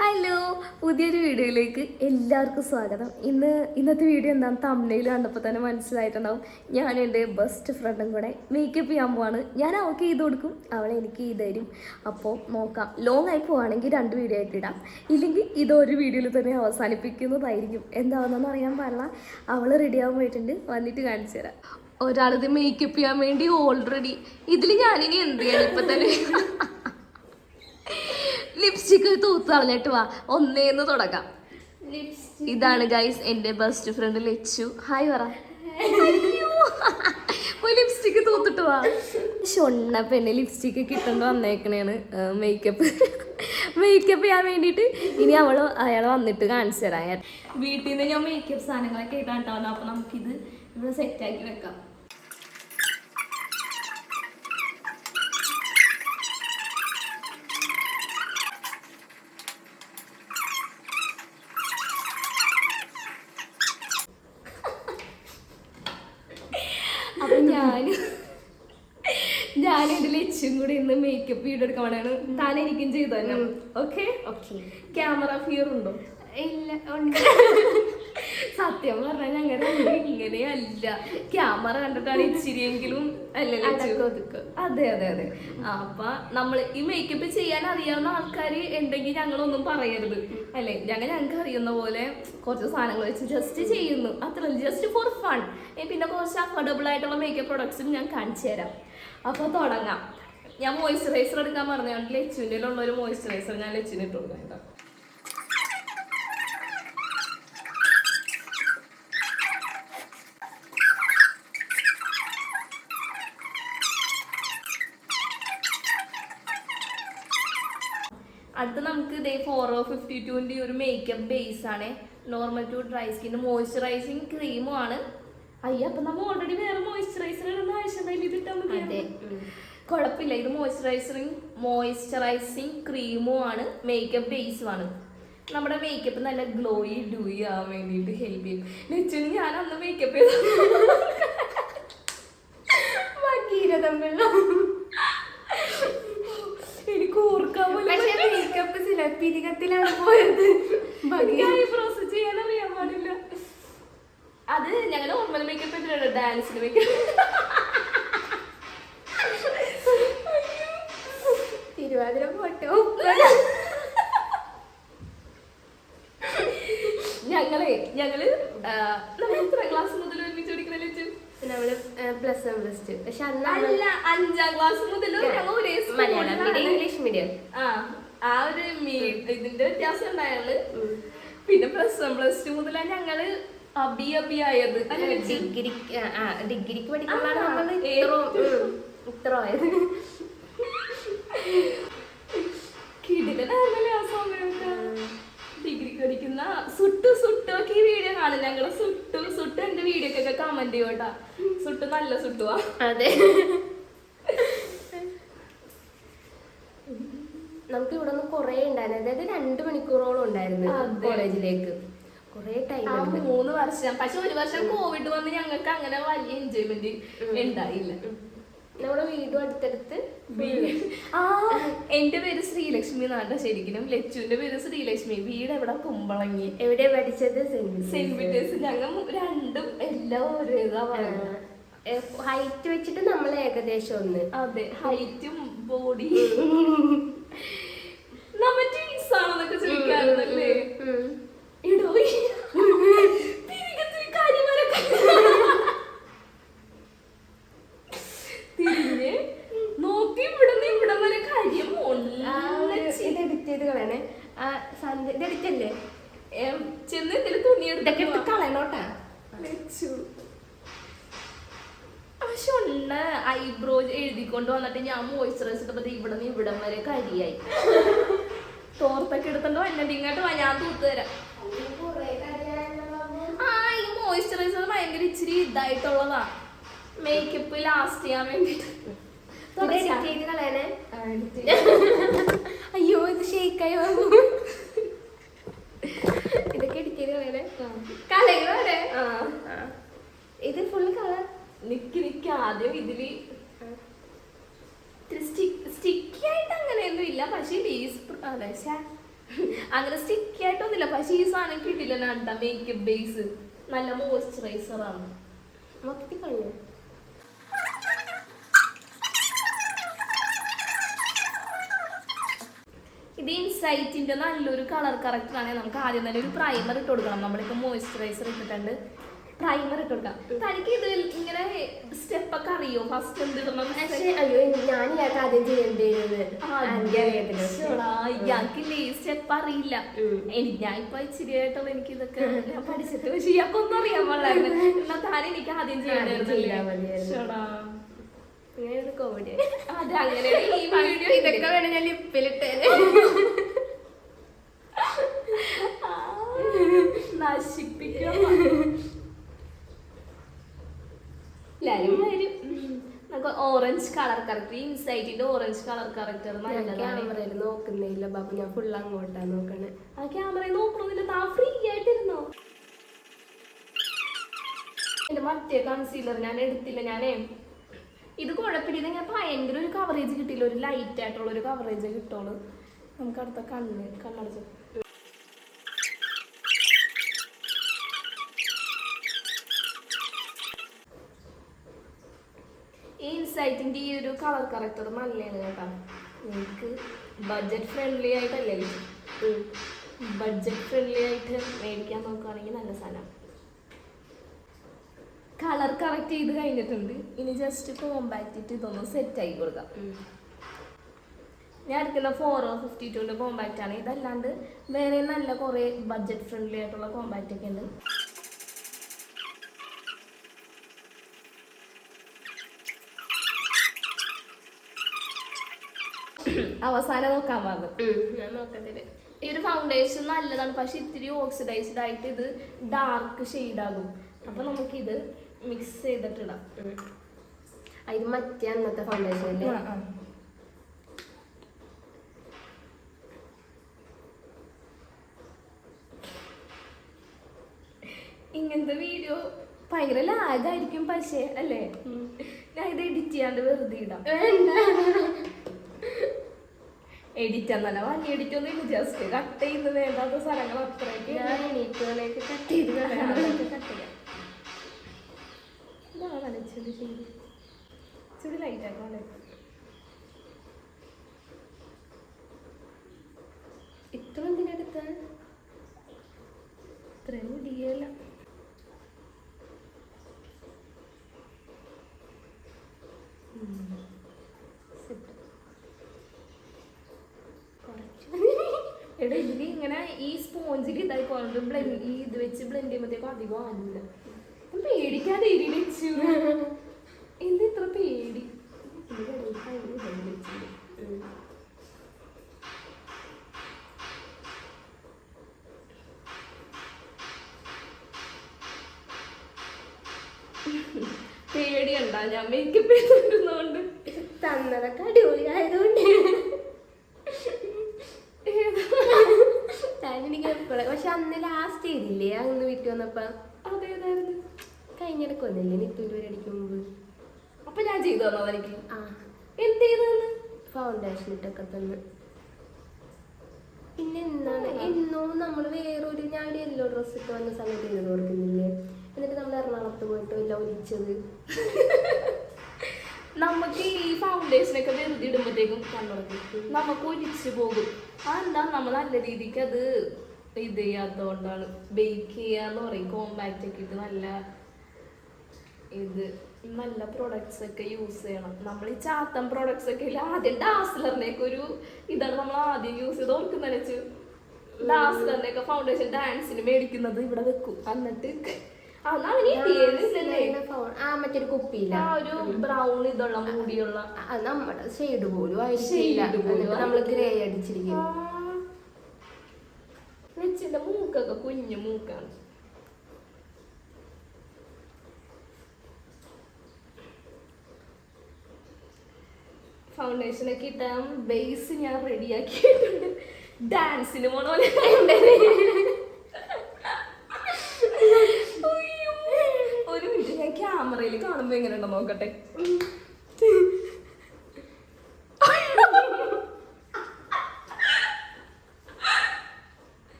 Hello, പുതിയൊരു വീഡിയോയിലേക്ക് എല്ലാവർക്കും സ്വാഗതം. ഇന്നത്തെ വീഡിയോ എന്താണെന്ന് തംബ്നെയിൽ കണ്ടപ്പോൾ തന്നെ മനസ്സിലായിട്ടുണ്ടാവും. ഞാൻ എൻ്റെ ബെസ്റ്റ് ഫ്രണ്ടും കൂടെ മേക്കപ്പ് ചെയ്യാൻ പോവാണ്. ഞാൻ അവൾക്ക് ചെയ്ത് കൊടുക്കും, അവളെ എനിക്ക് ചെയ്ത് തരും. അപ്പോൾ നോക്കാം, ലോങ് ആയി പോവുകയാണെങ്കിൽ 2 വീഡിയോ ആയിട്ട് ഇടാം, ഇല്ലെങ്കിൽ ഇതൊരു വീഡിയോയിൽ തന്നെ അവസാനിപ്പിക്കുന്നതായിരിക്കും. എന്താണെന്നൊന്നും അറിയാൻ പാടില്ല. അവൾ റെഡി ആവാൻ പോയിട്ടുണ്ട്, വന്നിട്ട് കാണിച്ചു തരാം. ഒരാളിത് മേക്കപ്പ് ചെയ്യാൻ വേണ്ടി ഓൾറെഡി. ഇതിൽ ഞാനിനി എന്ത് ചെയ്യണം? ഇപ്പം തന്നെ ലിപ്സ്റ്റിക്ക് തൂത്ത് കളഞ്ഞിട്ട് വാ, ഒന്നേന്ന് തുടങ്ങാം. ഇതാണ് ഗൈസ് എൻ്റെ ബെസ്റ്റ് ഫ്രണ്ട് ലച്ചു. ഹായ് പറ. ലിപ്സ്റ്റിക്ക് തൂത്തിട്ട് വാ. ഷൊണ്ണ പെണ്ണ് ലിപ്സ്റ്റിക്ക് കിട്ടുന്നു വന്നേക്കണേണ് മേക്കപ്പ് ചെയ്യാൻ വേണ്ടിയിട്ട്. ഇനി അയാൾ വന്നിട്ട് കാണിച്ചു തരാം. വീട്ടിൽ നിന്ന് ഞാൻ മേക്കപ്പ് സാധനങ്ങളൊക്കെ ഇട്ടാണ്ടാവുന്നു. അപ്പൊ നമുക്കിത് ഇവിടെ സെറ്റാക്കി വെക്കാം. അപ്പൊ ഞാനെന്റെ ലക്ഷ്യം കൂടി ഇന്ന് മേക്കപ്പ് ചെയ്തെടുക്കാൻ വേണ്ടിയാണ്. താൻ എനിക്കും ചെയ്തു തന്നെ. ഓക്കെ ക്യാമറ ഫിയർ ഉണ്ടോ? ഇല്ല. സത്യം പറഞ്ഞാൽ ഞങ്ങളുടെ ഇങ്ങനെയല്ല. ക്യാമറ കണ്ടിട്ടാണ് ഇച്ചിരിയെങ്കിലും അല്ലേ? അതെ. അപ്പൊ നമ്മള് ഈ മേക്കപ്പ് ചെയ്യാൻ അറിയാവുന്ന ആൾക്കാർ ഉണ്ടെങ്കിൽ ഞങ്ങളൊന്നും പറയരുത് അല്ലേ. ഞങ്ങൾക്ക് അറിയുന്ന പോലെ കുറച്ച് സാധനങ്ങൾ വെച്ച് ജസ്റ്റ് ചെയ്യുന്നു, അത്ര ജസ്റ്റ് ഫോർ ഫൺ. പിന്നെ കുറച്ച് അഫോർഡബിൾ ആയിട്ടുള്ള മേക്കപ്പ് പ്രൊഡക്ട്സും ഞാൻ കാണിച്ചു തരാം. അപ്പൊ തുടങ്ങാം. ഞാൻ മോയ്സ്ചറൈസർ എടുക്കാൻ പറഞ്ഞുകൊണ്ട് ലച്ചുവിൻ്റെ ഉള്ളൊരു മോയ്സ്ചറൈസർ ഞാൻ ലച്ചുവിന് ഇട്ട് കൊടുക്കാം കേട്ടോ. അടുത്ത് നമുക്ക് ഇതേ 452 ഒരു മേക്കപ്പ് ബേസ് ആണ്. നോർമൽ ടു ഡ്രൈ സ്കിന് മോയ്സ്ചറൈസിങ് ക്രീമും ആണ്. അപ്പൊ നമ്മൾ ഓൾറെഡി വേറെ മോയ്സ്ചറൈസർ ഇടുന്ന ആവശ്യമില്ല, ഇതിട്ടാൽ മതി. കുഴപ്പമില്ല. ഇത് മോയ്സ്ചറൈസിങ് ക്രീമും ആണ്, മേക്കപ്പ് ബേസും ആണ്. നമ്മുടെ മേക്കപ്പ് നല്ല ഗ്ലോയി ഡൂയി ആവാൻ വേണ്ടിയിട്ട് ഹെൽപ്പ് ചെയ്യും. നെച്ചിന് ഞാൻ അന്ന് മേക്കപ്പ് ചെയ്ത എനിക്ക് ഓർക്കാൻ മേക്കപ്പ് പിരികത്തിലാണ് പോയത്. പ്രോസസ് ചെയ്യാൻ അറിയാൻ പാടില്ല. അത് ഞങ്ങൾ നോർമൽ മേക്കപ്പ് എന്തിനാണ്, ഡാൻസിന് മേക്കപ്പ്. തിരുവാതിര ഫോട്ടോ ഞങ്ങള് നമ്മൾ എത്ര ക്ലാസ് മുതൽ ഒരുമിച്ച് പഠിക്കണ? നമ്മള് +1 +2. പക്ഷെ അല്ല, 5ാം ക്ലാസ് മുതൽ മലയാളം മീഡിയം ഇംഗ്ലീഷ് മീഡിയം. ആ ഒരു ഇതിന്റെ വ്യത്യാസം ഉണ്ടായത്. പിന്നെ +1 +2 മുതലാണ് ഞങ്ങള് അബിയായത്. ഡിഗ്രിക്ക് പഠിക്കുമ്പോഴാണ് നമ്മൾ ഇത്ര ആയത്. കിടിലല്ലേ ആ സമയമൊക്കെ. ഡിഗ്രിക്ക് പഠിക്കുന്ന സുട്ടൊക്കെ ഈ വീഡിയോ കാണും. ഞങ്ങള് സുട്ട് എന്റെ വീഡിയോക്കൊക്കെ കമന്റ് ചെയ്യോട്ടാ. സുട്ട് നല്ല സുട്ടുവാ. അതെ, നമുക്ക് ഇവിടെ നിന്ന് കൊറേ ഉണ്ടായിരുന്നു. അതായത് 2 മണിക്കൂറോളം ഉണ്ടായിരുന്നു കോളേജിലേക്ക്. കൊറേ ടൈം 3 വർഷം. പക്ഷെ 1 വർഷം കോവിഡ് വന്ന് ഞങ്ങൾക്ക് അങ്ങനെ വലിയ എൻജോയ്മെന്റ് ഉണ്ടായില്ല. നമ്മുടെ വീടും അടുത്തടുത്ത്. എന്റെ പേര് ശ്രീലക്ഷ്മി എന്നാണ് ശരിക്കും. ലച്ചുവിന്റെ പേര് ശ്രീലക്ഷ്മി. വീട് എവിടെ? കുമ്പളങ്ങി. എവിടെ പഠിച്ചത്? Saint Peter's. ഞങ്ങൾ രണ്ടും എല്ലാം ഒരേ ഇതാ പറയുന്നത്. ഹൈറ്റ് വെച്ചിട്ട് നമ്മൾ ഏകദേശം ഒന്ന്. അതെ, ഹൈറ്റും ബോഡി. നമ്മ ട്വിൻസ് ആണെന്നൊക്കെ ചോദിക്കാറുണ്ടല്ലേ. ഇടോ തിരിഞ്ഞ് നോക്കി ഇവിടെ വരെ കാര്യം എഡിറ്റ് ചെയ്ത് കളയണേ. എഡിറ്റല്ലേ ചെന്ന് എന്തെങ്കിലും തുണി ഇതൊക്കെ എടുത്ത് കളയണോട്ടാ. പക്ഷെ ഐബ്രോ എഴുതിക്കൊണ്ട് വന്നിട്ട് ഞാൻ മോയ്സ്ചറൈസ് ഇട്ടപ്പോ ഇവിടെ നിന്ന് ഇവിടം വരെ കരിയായി. തോർത്തൊക്കെ എടുത്തോ എന്നെ ഇങ്ങോട്ട് ഞാൻ തൂത്ത് തരാം. ഈ മോയ്സ്ചറൈസർ ഭയങ്കര ഇച്ചിരി ഇതായിട്ടുള്ളതാ. മേക്കപ്പ് ലാസ്റ്റ് ചെയ്യാൻ വേണ്ടിട്ട്. അയ്യോ, ഇത് ഷേക്കായി വന്നു. ഇതൊക്കെ എഡിറ്റ് ചെയ്ത് കളയണേ. കളയുവരെ ഇത് ഫുൾ കളർ. നിക്ക് ആദ്യം ഇതില് സ്റ്റിക്കി ആയിട്ട് അങ്ങനെയൊന്നും ഇല്ല. പക്ഷെ അങ്ങനെ സ്റ്റിക്കി ആയിട്ടൊന്നുമില്ല, പക്ഷെ ഈ സാധനം കിട്ടില്ല കേട്ടോ. മേക്കപ്പ് ബേസ് നല്ല മോയ്സ്ചറൈസർ ആണ്. മൊത്തത്തിൽ കഴിഞ്ഞു. ഇത് ഇൻസൈറ്റിന്റെ നല്ലൊരു കളർ കറക്റ്റർ ആണെങ്കിൽ നമുക്ക് ആദ്യം തന്നെ ഒരു പ്രൈമർ ഇട്ട് കൊടുക്കണം. നമ്മളിപ്പോ മോയ്സ്ചറൈസർ ഇട്ടിട്ടുണ്ട്, പ്രൈമർ ഇട്ട് കൊടുക്കാം. തനിക്ക് ഇത് ഇങ്ങനെ സ്റ്റെപ്പ് ഒക്കെ അറിയോ? ഫസ്റ്റ് എന്ത് ഇടണം? അയ്യോ ഞാൻ ഇയാൾക്ക് ആദ്യം ചെയ്യേണ്ടത് ഇയാൾക്കില്ലേ ഈ സ്റ്റെപ്പ് അറിയില്ല. ഞാൻ ഇപ്പൊ ഇച്ചിരി ആയിട്ടുള്ള എനിക്ക് ഇതൊക്കെ ഞാൻ പഠിച്ചിട്ട്, പക്ഷെ ഇയാൾക്കൊന്നും അറിയാൻ പാടില്ലായിരുന്നു. എന്നാ താൻ എനിക്ക് ആദ്യം ചെയ്യേണ്ടത് കോമഡി. അത് അങ്ങനെ ഈ വീഡിയോ ഇതൊക്കെ വേണം ഞാൻ ലിപ്പിലിട്ടേ. നശിപ്പിക്കുക. എല്ലാരും വരും. നമുക്ക് ഓറഞ്ച് കളർ കറക്റ്റർ, ഇൻസൈറ്റിന്റെ ഓറഞ്ച് കളർ കറക്റ്റർ നല്ലതാണ്. ക്യാമറയിൽ നോക്കുന്നില്ല ബാബു, ഞാൻ ഫുൾ അങ്ങോട്ടാ നോക്കണേ. ആ ക്യാമറയിൽ നോക്കണമെന്നില്ല, താ ഫ്രീ ആയിട്ടിരുന്നോ. എന്റെ മറ്റേ കൺസീലർ ഞാൻ എടുത്തില്ല. ഞാനേ ഇത് കുഴപ്പമില്ല, ഇത് ഞാൻ ഭയങ്കര ഒരു കവറേജ് കിട്ടിയില്ല, ഒരു ലൈറ്റ് ആയിട്ടുള്ള ഒരു കവറേജ് കിട്ടുള്ളൂ. നമുക്ക് അടുത്ത കണ്ണടച്ചു. ഈ ഇൻസൈറ്റിന്റെ ഈ ഒരു കളർ കറക്റ്റർ നല്ലതാണ് കേട്ടോ. നിങ്ങൾക്ക് ബഡ്ജറ്റ് ഫ്രണ്ട്ലി ആയിട്ടല്ലേ, ബഡ്ജറ്റ് ഫ്രണ്ട്ലി ആയിട്ട് മേടിക്കാൻ നോക്കുകയാണെങ്കിൽ നല്ല സാധനം. കളർ കറക്റ്റ് ചെയ്ത് കഴിഞ്ഞിട്ടുണ്ട്. ഇനി ജസ്റ്റ് കോമ്പാക്റ്റ് ഇട്ട് ഇതൊന്ന് സെറ്റ് ആക്കി കൊടുക്കാം. ഞാൻ എടുക്കുന്ന 452 കോമ്പാക്റ്റ് ആണ്. ഇതല്ലാണ്ട് വേറെ നല്ല കുറേ ബഡ്ജറ്റ് ഫ്രണ്ട്ലി ആയിട്ടുള്ള കോമ്പാക്റ്റ് ഒക്കെ ഉണ്ട്. അവസാനം നോക്കാൻ പാടും. ഞാൻ നോക്കത്തില്ല. ഈ ഒരു ഫൗണ്ടേഷൻ നല്ലതാണ്, പക്ഷെ ഇത്തിരി ഓക്സിഡൈസ്ഡ് ആയിട്ട് ഇത് ഡാർക്ക് ഷെയ്ഡാകും. അപ്പൊ നമുക്കിത് മിക്സ് ചെയ്തിട്ടിടാം. ഇത് മറ്റേ അന്നത്തെ ഫൗണ്ടേഷൻ അല്ലേ? ഇങ്ങനത്തെ വീഡിയോ ഭയങ്കര ലാഗായിരിക്കും, പക്ഷേ അല്ലേ ഞാൻ ഇത് എഡിറ്റ് ചെയ്യാണ്ട് വെറുതെ ഇടാം. എഡിറ്റ് എന്നല്ല, വലിയ എഡിറ്റ് ഒന്നും ഇല്ല, ജസ്റ്റ് കട്ട് ചെയ്യുന്ന വേണ്ടാത്ത സ്ഥലങ്ങൾ അത്രയ്ക്ക് ഞാൻ എനിക്കോലേക്ക് കട്ട് ചെയ്ത് കട്ട് ചെയ്യാം. ഇതാണ് നനച്ചത് ചെയ്ത് ചുടി ലൈറ്റ് ആക്കാം. ഇത്ര എന്തിനടുത്ത ഇത്രയും മുടിയല്ല. എടാ ഇതിൽ ഇങ്ങനെ ഈ സ്പോഞ്ചിൽ ഇതായി പോകണ്ട്, ഈ ഇത് വെച്ച് ബ്ലെൻഡ് ചെയ്യുമ്പോഴത്തേക്കും അധികം ആവില്ല. പേടിക്കാതെ ഇരിച്ചു. എന്ത് ഇത്ര പേടി? പേടിയണ്ട, ഞാൻ മേക്കപ്പ് ചെയ്തിരുന്നോണ്ട്. തന്നതൊക്കെ അടിപൊളിയായതുകൊണ്ട് എനിക്ക് എപ്പോഴും. പക്ഷെ അന്ന് ലാസ്റ്റ് ചെയ്തില്ലേ അന്ന് വീട്ടിൽ വന്നപ്പോ? അതേതായിരുന്നു? കഴിഞ്ഞിടക്ക് വന്നില്ലേ നിത്തൂര് അടിക്കും മുമ്പ്? അപ്പൊ ഞാൻ ചെയ്തു തന്നോ എനിക്ക്? ആ എന്ത് ചെയ്തെന്ന്? ഫൗണ്ടേഷൻ ഇട്ടൊക്കെ തന്ന്. പിന്നെ എന്താണ് എന്നോ നമ്മൾ വേറൊരു ഞാൻ യെല്ലോ ഡ്രസ് ഇട്ട് വന്ന സമയത്ത് ചെയ്ത് ഓർക്കുന്നില്ലേ? എന്നിട്ട് നമ്മൾ എറണാകുളത്ത് പോയിട്ട് എല്ലാം ഒലിച്ചത്. നമുക്ക് ഈ ഫൗണ്ടേഷനൊക്കെ വെറുതെ ഇടുമ്പോഴത്തേക്കും കണ്ണുറക്കും, നമുക്ക് ഒലിച്ചു പോകും. അതെന്താ നമ്മൾ നല്ല രീതിക്ക് അത് ഇത് ചെയ്യാത്തതുകൊണ്ടാണ്. ബേക്ക് ചെയ്യാന്ന് പറയും, കോമ്പാക്റ്റ് ഒക്കെ ഇട്ട് നല്ല ഇത് നല്ല പ്രൊഡക്ട്സ് ഒക്കെ യൂസ് ചെയ്യണം. നമ്മൾ ഈ ചാത്തൻ പ്രൊഡക്ട്സ് ഒക്കെ ഇല്ല, ആദ്യം ഡാസ്ലറിനൊക്കെ ഒരു ഇതാണ് നമ്മൾ ആദ്യം യൂസ് ചെയ്ത് ഓർക്കുന്നതിനു. ഡാസ്ലറിന്റെ ഒക്കെ ഫൗണ്ടേഷൻ ഡാൻസിന് മേടിക്കുന്നത് ഇവിടെ വെക്കും. എന്നിട്ട് മറ്റൊരു കുപ്പിയില്ല, ഒരു ബ്രൗൺ ഇതുള്ള മൂടിയുള്ള നമ്മുടെ ഷെയ്ഡ് പോലും നമ്മള് ഗ്രേ അടിച്ചിരിക്കും. നെച്ചിന്റെ മൂക്കൊക്കെ കുഞ്ഞു മൂക്കാണ്. ഫൗണ്ടേഷൻ ഒക്കെ ഇട്ടാൽ ബേസ് ഞാൻ റെഡിയാക്കിയിട്ടുണ്ട്. ഡാൻസിന് പോണ പോലെ ഒരു മിനിറ്റ്, ഞാൻ ക്യാമറയിൽ കാണുമ്പോ എങ്ങനെ ഉണ്ടോ നോക്കട്ടെ.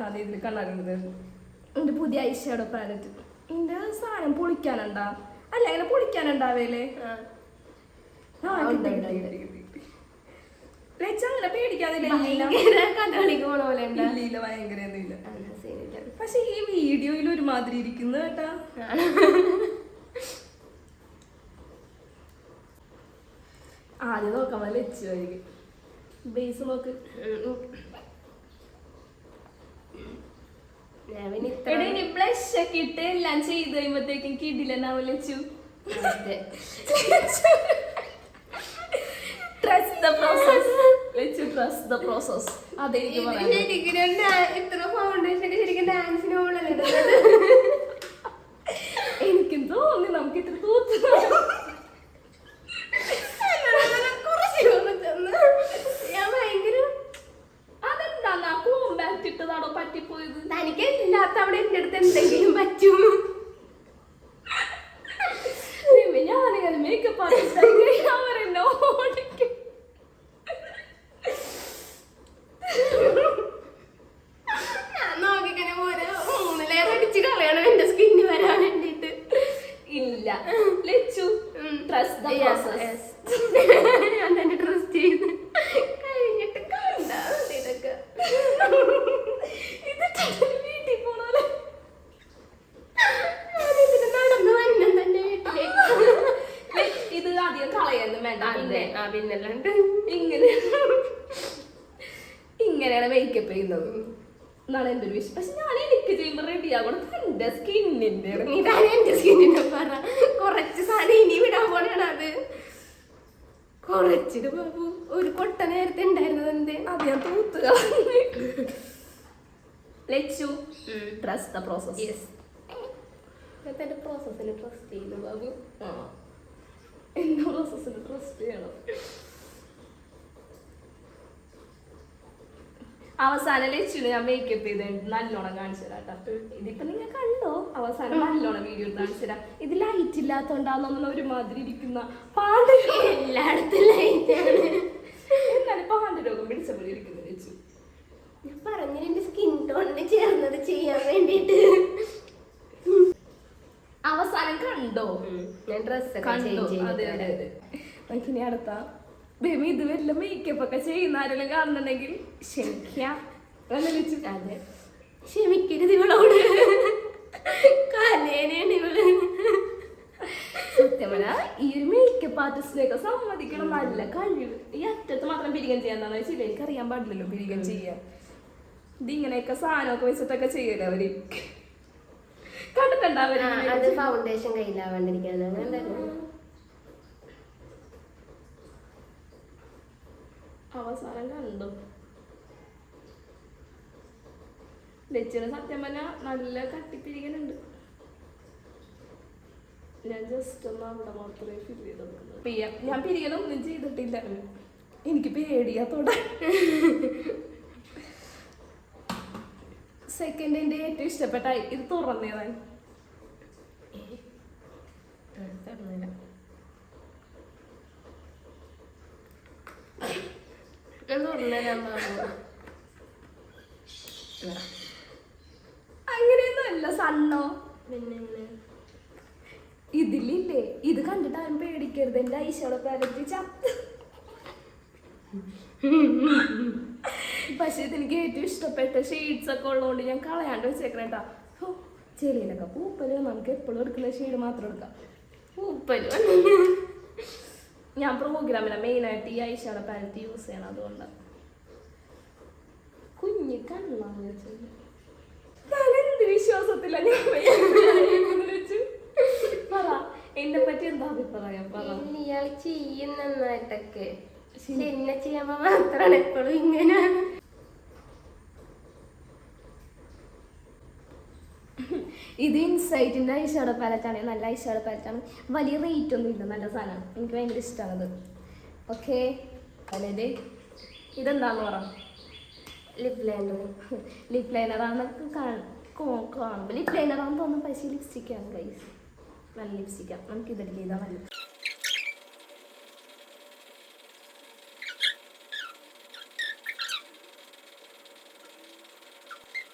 അതെ ഇതിൽ കണ്ണാകുന്നത് എൻ്റെ പുതിയ ഐഷാഡോ പാലറ്റ്. എൻ്റെ സാധനം പൊളിക്കാനുണ്ടാ? അല്ല അങ്ങനെ പൊളിക്കാനുണ്ടാവേലേ? അങ്ങനെ പേടിക്കാതില്ല. ഭയങ്കര പക്ഷെ ഈ വീഡിയോയിൽ ഒരുമാതിരി ഇരിക്കുന്നു കേട്ടാ. ആദ്യം നോക്കാൻ ലച്ചുമായിരിക്കും. ബേസ് നോക്ക്. ബ്ലഷ് ഒക്കെ ഇട്ട് എല്ലാം ചെയ്ത് കഴിയുമ്പോഴത്തേക്കും കിടിലെന്നാവും Lachu. Trust the process. Let's trust the process. അതെനിക്ക് എനിക്കും തോന്നി നമുക്ക് ഇത്ര തൂത്ത് അതെന്താ കോമ്പാക്റ്റിട്ടതാണോ പറ്റിപ്പോയത്? തനിക്ക് ഇല്ലാത്ത അവിടെ എന്റെ അടുത്ത് എന്തെങ്കിലും പറ്റും. ഞാനിങ്ങനെ മേക്കപ്പ് ആർട്ടിസ്റ്റ് അവരെന്നെ ഓടിക്കും. ഞാൻ നോക്കിക്കനെ പോലെ 3 ലെയർ അടിച്ച് കളയണം എന്റെ സ്കിന്നിൽ വരാൻ വേണ്ടിട്ട്. ഇല്ല ലച്ചു ട്രസ്റ്റ് ദ പ്രോസസ്. ഞാൻ തന്നെ ട്രസ്റ്റ് ചെയ്ത് കഴിഞ്ഞിട്ട് കണ്ട ഇതൊക്കെ വീട്ടിൽ പോണോലെ നടന്നു വന്നം തന്നെ വീട്ടിലേക്ക്. ഇത് ആദ്യം കളയൊന്നും വേണ്ട. പിന്നല്ലാണ്ട് ഇങ്ങനെയാണ് മേക്കപ്പ് ചെയ്യുന്നത് എന്നാണ് എൻ്റെ ഒരു വിഷയം. പക്ഷെ ഞാൻ എനിക്ക് ചെയ്യുമ്പോൾ റെഡി ആകണം. എന്റെ സ്കിന്നിന്റെ ഇതാണ് എന്റെ സ്കിന്നിന്റെ പറ. കുറച്ച് സാധനം ഇനി വിടാൻ പോലെയാണ് അത്. കുറച്ചിട്ട് ബാബു ഒരു കൊട്ട നേരത്തെ ഉണ്ടായിരുന്നത് എന്ത് അത് ഞാൻ തൂത്തുക. Lachu trust the process. Yes എന്റെ പ്രോസസ്സിന് ട്രസ്റ്റ് ചെയ്യുന്നു ബാബു. എന്റെ പ്രോസസ്സിന് ട്രസ്റ്റ് ചെയ്യണം. അവസാനം ലച്ചുവിന് ഞാൻ മേക്കപ്പ് ചെയ്ത് നല്ലോണം കാണിച്ചു തരാം കേട്ടോ. ഇതിപ്പോ നിങ്ങൾ കണ്ടോ? അവസാനം നല്ലോണം വീഡിയോ കാണിച്ചു തരാം. ഇത് ലൈറ്റ് ഇല്ലാത്തോണ്ടാന്ന് ഒരുമാതിരി ഇരിക്കുന്ന പാണ്ട് എല്ലായിടത്തും ലൈറ്റാണ്. എന്നാലും പാണ്ട് രോഗം പിടിച്ച പോലെ ഇരിക്കുന്നു ലച്ചു. ഞാൻ പറഞ്ഞു എന്റെ സ്കിൻ ടോണിന് ചേർന്നത് ചെയ്യാൻ വേണ്ടിട്ട്. അവസാനം കണ്ടോ? ഞാൻ ഡ്രസ് കണ്ടോ? അതെ അതെ അതെ. നമുക്കിനി അടുത്ത ബേബി ഇത് വല്ല മേക്കപ്പ് ഒക്കെ ചെയ്യുന്ന ആരെങ്കിലും കാണുന്നുണ്ടെങ്കിൽ ക്ഷമിക്കാം. അതെ ക്ഷമിക്കരുത് ഇവളോട്. കലേനാണ് ഇവള്. സത്യമല്ല ഈ ഒരു മേക്കപ്പ് ആർട്ടിസ്റ്റിനെയൊക്കെ സമ്മതിക്കണം. നല്ല കഴിവ്. ഈ അറ്റത്ത് മാത്രം പിരികം ചെയ്യാന്നാണ് വെച്ചില്ല. എനിക്ക് അറിയാൻ പാടില്ലല്ലോ പിരികം ചെയ്യാൻ. ഇതിങ്ങനെയൊക്കെ സാധനമൊക്കെ വെച്ചിട്ടൊക്കെ ചെയ്യല്ലേ അവര്. കണ്ടിട്ടുണ്ടാവര് അത് ഫൗണ്ടേഷൻ കയ്യിലാവാണ്ടിരിക്കാൻ അങ്ങനെ. അവസാനം കണ്ടു ലച്ചിന് സത്യം പറഞ്ഞാൽ നല്ല കട്ടിപ്പിരിക്കനുണ്ട്. ഞാൻ ജസ്റ്റ് ഒന്ന് അവിടെ മാത്രമേ ഫിൽ ചെയ്ത് കൊടുക്കുന്നത്. ഞാൻ പിരിക്കലൊന്നും ചെയ്തിട്ടില്ല. എനിക്ക് പേടിയാത്തോട. സെക്കൻഡ് എൻ്റെ ഏറ്റവും ഇഷ്ടപ്പെട്ട ഇത് തുറന്നതാണ്. അങ്ങനെയൊന്നും അല്ല സണ്ണോ. പിന്നെ ഇതിലില്ലേ ഇത് കണ്ടിട്ട് ആരും പേടിക്കരുത്. എന്റെ ഐഷാഡോ പാലറ്റ് ചത്ത്. പക്ഷെ ഇതെനിക്ക് ഏറ്റവും ഇഷ്ടപ്പെട്ട ഷെയ്ഡ്സ് ഒക്കെ ഉള്ളതുകൊണ്ട് ഞാൻ കളയാണ്ട് വെച്ചേക്കണേട്ടാ. ചെളിയിലൊക്കെ പൂപ്പല് നമുക്ക് എപ്പോഴും എടുക്കുന്ന ഷെയ്ഡ് മാത്രം എടുക്കാം. പൂപ്പല് ഞാൻ പ്രോഗ്രാമിലെ മെയിനായിട്ട് ഈ ഐഷാഡോ പാലറ്റ് യൂസ് ചെയ്യണം. അതുകൊണ്ടാണ് കുഞ്ഞ് കണ്ണാന്ന് വെച്ചത്. ഞാനെന്ത് വിശ്വാസത്തില്ല ഞാൻ വെച്ചു. പറ എന്നെ പറ്റി എന്താ അഭിപ്രായം? പറ. ഇയാൾ ചെയ്യും നന്നായിട്ടൊക്കെ. എന്നെ ചെയ്യുമ്പോ മാത്രമാണ് എപ്പോഴും ഇങ്ങനെ. ഇത് ഇൻസൈറ്റിന്റെ ഐഷാഡോ പാലറ്റാണ്. നല്ല ഐഷാഡോ പാലറ്റാണ്. വലിയ റേറ്റ് ഒന്നും ഇല്ല. നല്ല സാധനമാണ്. എനിക്ക് ഭയങ്കര ഇഷ്ടമാണത്. ഓക്കെ അതായത് ഇതെന്താന്ന് പറ. Lip liner. ലിപ് ലൈനറാണ് കാണുമ്പോൾ ലിപ് ലൈനറാണെന്ന് തോന്നുന്നു. പക്ഷേ ലിപ്സ്റ്റിക്കാണ് ഗൈസ്. നല്ല ലിപ്സ്റ്റിക്കാണ്. നമുക്ക് ഇതെല്ലാം ചെയ്താൽ നല്ലത്.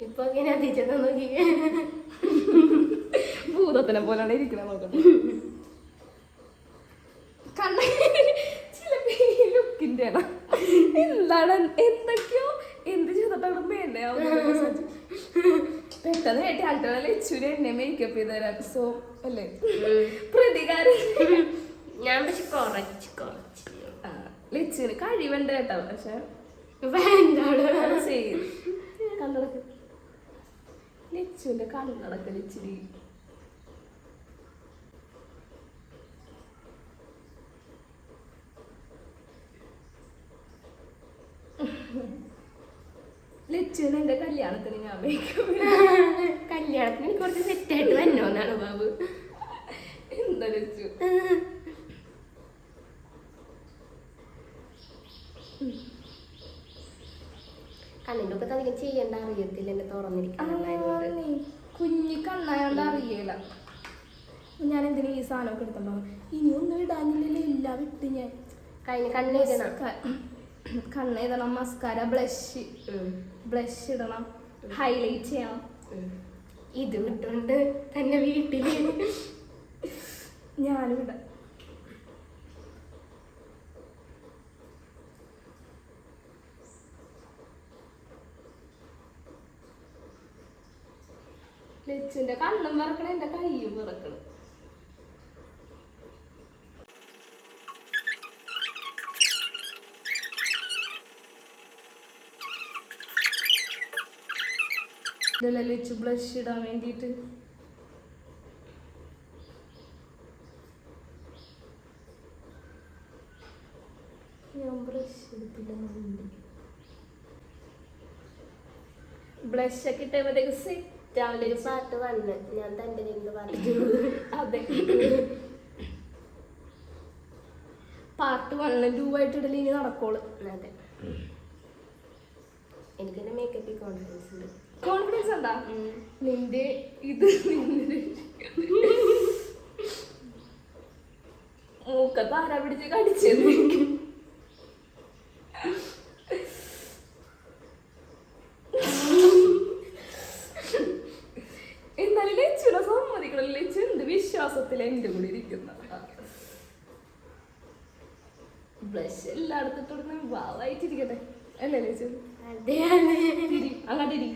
ഇപ്പൊ ഇങ്ങനെ അതിച്ചെന്ന് നോക്കിക്കേ. ഭൂതത്തിനെ പോലാണ് ഇരിക്കണ നോക്കട്ടെ. കണ്ണ ചിലപ്പോ ഈ ലുക്കിന്റെ എന്താണ് എന്തൊക്കെയോ എന്ത് ചെയ്തിട്ടാണ് മേലെ പെട്ടെന്ന് കേട്ടി ആൾക്കാരെ ലച്ചുവിനെ എന്നെ മേക്കപ്പ് ചെയ്ത് തരാം. സോ അല്ലേ പ്രതികാരം. ഞാൻ പക്ഷെ കുറച്ച് ലച്ചുവിന് കഴിവുണ്ട് കേട്ടോ. പക്ഷെ കണ്ണടക്ക് ലച്ചുവിന്റെ കണ്ണടക്ക് ലച്ചിരി ലച്ചുവിന് എന്റെ കല്യാണത്തിന് ഞാൻ മേക്കപ്പ് കല്യാണത്തിന് കുറച്ച് സെറ്റായിട്ട് വന്നോന്നാണ് ബാബു. എന്താ ലച്ചു കണ്ണിൻ്റെ ഒക്കെ അധികം ചെയ്യണ്ട അറിയത്തില്ല എന്നെ തുറന്നിരിക്കുന്നതായതുകൊണ്ട്. കുഞ്ഞി കണ്ണായോണ്ട് അറിയില്ല. ഞാൻ എന്തിനാ ഈ സാധനമൊക്കെ എടുത്തോ ഇനി ഒന്നും ഇടാനില്ലല്ലോ. എല്ലാം വിട്ട് ഞാൻ കണ്ണെഴുതണം, കണ്ണെഴുതണം, മസ്കാര, ബ്ലഷ് ഇടണം, ഹൈലൈറ്റ് ചെയ്യണം. ഇത് വിട്ടുകൊണ്ട് തന്നെ വീട്ടില് ഞാനും ഇടാം. ലച്ചുവിന്റെ കണ്ണും മറക്കണം, എന്റെ കയ്യും മറക്കണം. ഇതല്ല ലച്ചു ബ്ലഷ് ഇടാൻ വേണ്ടിട്ട്. ഞാൻ ബ്രഷ് എടുത്തില്ല. ബ്ലഷ് ഒക്കെ ഇട്ടപ്പോഴത്തേക്ക് സെറ്റ് രാവിലെ ഒരു പാട്ട് വന്ന് ഞാൻ തന്റെ നിന്ന് പറഞ്ഞു. അതെ പാർട്ട് 1 2 ആയിട്ട് ഇടല് ഇനി നടക്കോളൂ. അതെ എനിക്കെന്നെ മേക്കപ്പിൽ കോൺഫിഡൻസ് ഉണ്ട്. കോൺഫിഡൻസ് ഉണ്ടാ നിന്റെ ഇത് മൂക്കത്ത് ആരാ പിടിച്ച് കടിച്ചെന്ന്. എന്നാലും ലച്ചുനെ സമ്മതിക്കണം. ലച്ചു എന്ത് വിശ്വാസത്തിൽ എന്റെ കൂടെ ഇരിക്കുന്ന ബ്ലഷ് എല്ലായിടത്തിട്ട് വാവായിട്ടിരിക്കട്ടെ അല്ലേ ലച്ചു? അതെ അങ്ങോട്ടിരി.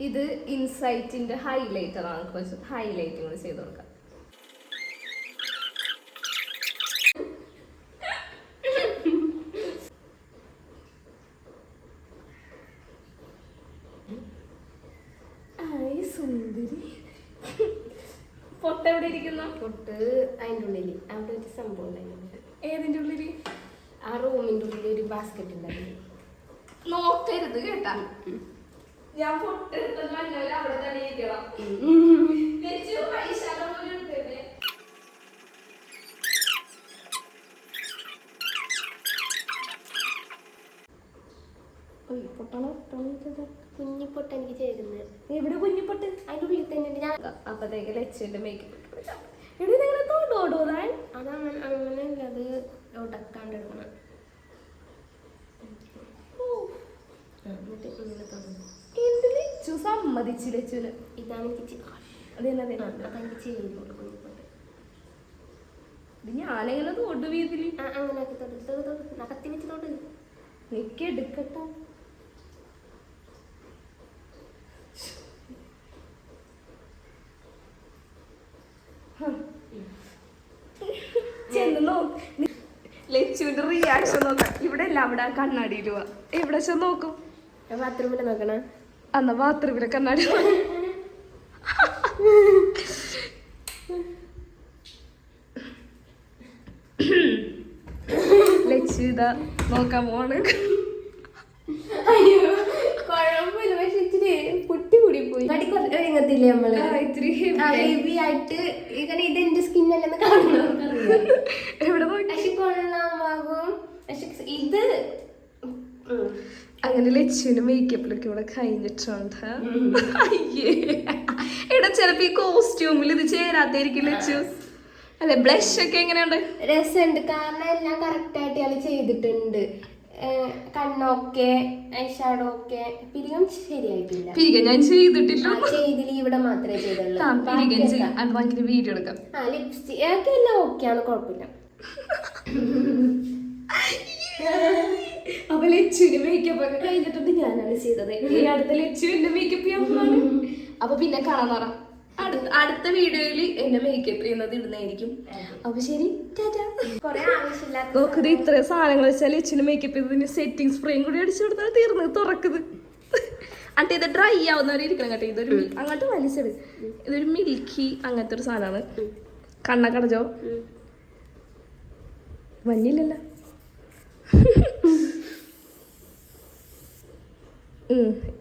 ഇത് ഇൻസൈറ്റിന്റെ ഹൈലൈറ്റർ ആണ്. കുറച്ച് ഹൈലൈറ്റും കൂടി ചെയ്ത് കൊടുക്കാം. സുന്ദരി പൊട്ട എവിടെ ഇരിക്കുന്ന? പൊട്ട് അതിൻ്റെ ഉള്ളിൽ അവിടെ ഒരു സംഭവം ഉണ്ടായിരുന്നു. ഏതിന്റെ ഉള്ളില്? ആ റൂമിൻ്റെ ഉള്ളിൽ ഒരു ബാസ്ക്കറ്റ് ഉണ്ടായിരുന്നു. നോക്കരുത് കേട്ടാ. ഞാൻ പൊട്ടെടുത്തത് മഞ്ഞോല അവിടെ തന്നെ ഇരിക്കണം. കുഞ്ഞിപ്പൊട്ട് എനിക്ക് ചേരുന്നത്. എവിടെ കുഞ്ഞിപ്പൊട്ട്? അതിൻ്റെ ഉള്ളിൽ തന്നെ ഉണ്ട്. ഞാൻ അപ്പത്തേക്ക് ലച്ചുവിന്റെ മേക്കപ്പ് അതങ്ങനെ അങ്ങനെയല്ല, അത് ഉടക്കാണ്ട് എടുക്കണം. എന്നിട്ട് ഇങ്ങനെ തുടങ്ങും. ലച്ചു സമ്മതിച്ചു. ലച്ചുവിന് ഇതാണ് എനിക്ക് അതെനിക്ക് അതെനിക്ക് ചെയ്യുന്നുള്ളൂ കുഞ്ഞിപ്പൊട്ട്. ഞാനെങ്ങനെ തോട്ടു വീതില് അങ്ങനെ ആക്കി തൊട്ട് നകത്തി വെച്ച് തൊട്ട് എനിക്ക് എടുക്കട്ടെ. ലച്ചുവിന്റെ റിയാക്ഷൻ നോക്കാം. ഇവിടെ അല്ല, അവിടെ കണ്ണാടിയിൽ പോവാ. എവിടെ വെച്ചാ നോക്കും? ബാത്റൂമിൽ നോക്കണേ. അന്നാ ബാത്റൂമിലെ കണ്ണാടി. ലച്ചു ഇതാ നോക്കാൻ പോണ്. കുഴപ്പമില്ല, പക്ഷെ ഇച്ചിരി പൊട്ടി കൂടി പോയി. ഇങ്ങത്തില്ലേ നമ്മള് ഇത്തിരി ഹെവി ആയിട്ട്. ഇങ്ങനെ ഇത് എന്റെ സ്കിന്നല്ലെന്ന് കാണുന്നവർക്കറിയാം. എവിടെ നോക്കി? പക്ഷെ കൊള്ളാമാകും. പക്ഷെ ഇത് അങ്ങനെ ലച്ചുവിന്റെ മേക്കപ്പിലൊക്കെ ഇവിടെ കഴിഞ്ഞിട്ടുണ്ട്. അയ്യേ എടാ ചിലപ്പോ ഈ കോസ്റ്റ്യൂമിൽ ഇത് ചേരാത്തായിരിക്കും ലച്ചു അല്ലെ. ബ്ലഷ് ഒക്കെ എങ്ങനെയുണ്ട്? രസമുണ്ട്, കാരണം എല്ലാം കറക്റ്റ് ആയിട്ട് ഇയാള് ചെയ്തിട്ടുണ്ട്. കണ്ണൊക്കെ ഐഷാഡോ ഒക്കെ പിരികം ശരിയായിട്ടില്ല. പിരികം ഞാൻ ചെയ്തിട്ടില്ല, ചെയ്തില്ല, ഇവിടെ മാത്രമേ ചെയ്തുള്ളൂ. വീഡിയോ എടുക്കാം. ലിപ്സ്റ്റിക് ഒക്കെ എല്ലാം ഓക്കെയാണ്, കുഴപ്പമില്ല. അപ്പൊ ലച്ചുവിന്റെ മേക്കപ്പ് ഒക്കെ കഴിഞ്ഞിട്ടുണ്ട്, ഞാനാണ് ചെയ്തത്. ഈ അടുത്ത ലച്ചുവിന്റെ മേക്കപ്പ് ചെയ്യാൻ പോവാണ്. അപ്പൊ പിന്നെ കാണാൻ അടുത്ത വീഡിയോയിൽ എന്റെ മേക്കപ്പ് ചെയ്യുന്നത് ഇടുന്നതായിരിക്കും. അപ്പൊ ശരി, കൊറേ ആവശ്യമില്ലാത്ത നോക്കുന്നത് ഇത്രയും സാധനങ്ങൾ വെച്ചാൽ ലച്ചുവിന്റെ മേക്കപ്പ് ചെയ്തതിന് സെറ്റിംഗ് സ്പ്രേയും കൂടി അടിച്ചു കൊടുത്താൽ തീർന്ന് തുറക്കുന്നത്. എന്നിട്ട് ഇത് ഡ്രൈ ആവുന്നവരെ ഇരിക്കണം കേട്ടോ. ഇതൊരു അങ്ങോട്ട് വലിച്ചെടു. ഇതൊരു മിൽക്കി അങ്ങനത്തെ ഒരു സാധനമാണ്. കണ്ണക്കടച്ചോ മഞ്ഞില്ലല്ലോ.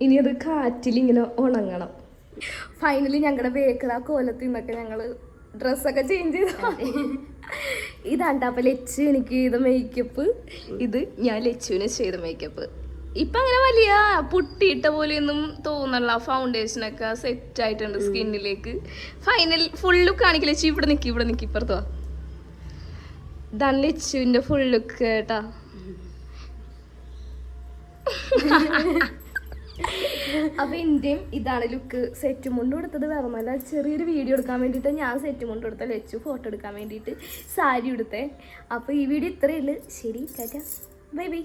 ഇനി അത് കാറ്റിൽ ഇങ്ങനെ ഉണങ്ങണം. ഫൈനലി ഞങ്ങളുടെ ബേക്കറ കോലത്തിൽ നിന്നൊക്കെ ഞങ്ങള് ഡ്രസ്സൊക്കെ ചേഞ്ച് ചെയ്ത ഇതാണ്ട. അപ്പൊ ലച്ചു എനിക്ക് ചെയ്ത മേക്കപ്പ്, ഇത് ഞാൻ ലച്ചുവിന് ചെയ്ത മേക്കപ്പ്. ഇപ്പൊ അങ്ങനെ വലിയ പുട്ടിയിട്ട പോലെയൊന്നും തോന്നല്ല. ഫൗണ്ടേഷനൊക്കെ സെറ്റ് ആയിട്ടുണ്ട് സ്കിന്നിലേക്ക്. ഫൈനൽ ഫുൾ ലുക്ക് കാണിക്കില്ല. ലച്ചു ഇവിടെ നിൽക്കി ഇപ്പുറത്തോ. ഇതാണ് ലച്ചുവിന്റെ ഫുൾ ലുക്ക് കേട്ടാ. അപ്പൊ എന്റെയും ഇതാണ് ലുക്ക്. സെറ്റ് മുണ്ട് കൊടുത്തത് വേറെ നല്ല ചെറിയൊരു വീഡിയോ എടുക്കാൻ വേണ്ടിയിട്ട് ഞാൻ സെറ്റ് മുണ്ട് കൊടുത്ത ലച്ചു ഫോട്ടോ എടുക്കാൻ വേണ്ടിയിട്ട് സാരി എടുത്തേ. അപ്പൊ ഈ വീഡിയോ ഇത്രയേ ഉള്ളൂ. ശരി, ടാറ്റാ, ബൈ ബൈ.